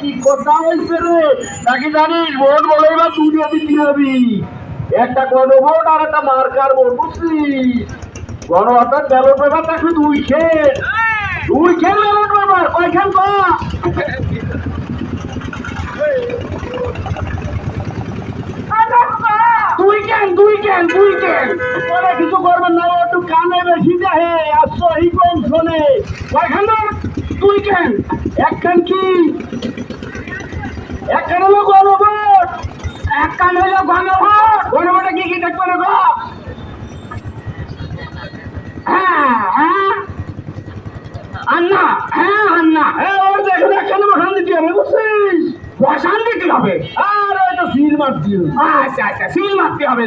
কি কথা হয়েছে রে? নাকি জানিস ভোট বলে এবার দুনিয়া দিতে হবি, একটা গণভোট আর একটা মার্কার ভোট, বুঝছিস? গণভোটার ব্যালট পেপার থাকবে দুই খেল ব্যালট পেপার কয়খান পা তোরা কিছু করবেন না, ও একটু কানে বেশি দেহে আর সহি কম শোনে। কয়খান একখান কি একখান হলো গণভোট, গণভোটে কি কি দেখবে না গো? ওর দেখে একখানে বসান দিতে হবে, বুঝছিস? আর ওই তো সিল মারতে হবে।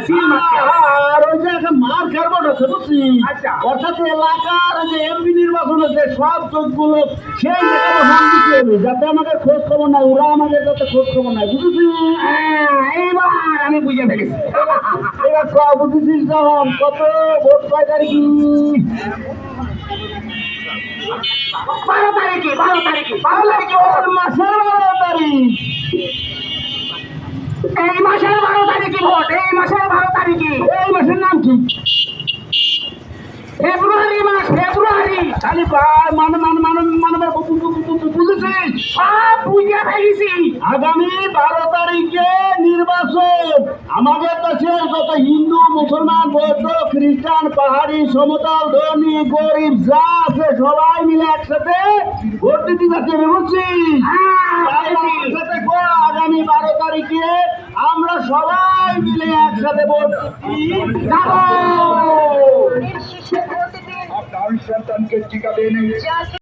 আর ওই যে একটা মার্কার ভোট আছে, বুঝছিস? অর্থাৎ এলাকার যে এমপি নির্বাচন হচ্ছে সব চোখগুলো সেই জায়গায় বসান দিতে হবে, যাতে আমাদের খোঁজ খবর নাই, ওরা আমাদের যাতে খোঁজ খবর নাই, বুঝেছিস? এইবার আমি বুঝে ফেলেছি। এবার বুঝেছিস তখন কত ভোট পাই তারিখ? 12 তারিখে ওর মাসের 12 তারিখ। এই মাসের 12 তারিখে ভোট, এই মাসের 12 তারিখে। এই মাসের নাম কি? ফেব্রুয়ারি মাস, ফেব্রুয়ারি। খালি বুঝেছিস? সব বুঝে ফেলেছি। আগামী 12 তারিখে নির্বাচন। আমাদের দেশে যত হিন্দু, মুসলমান, বৌদ্ধ, খ্রিস্টান, পাহাড়ি, সমতল, ধনী, গরিব যা আছে সবাই মিলে একসাথে ভোট দিতে যাচ্ছে, বুঝছিস? একসাথে আগামী 12 তারিখে আমরা সবাই মিলে একসাথে ভোট যাবো। আপনার সন্তানকে টিকা দেন।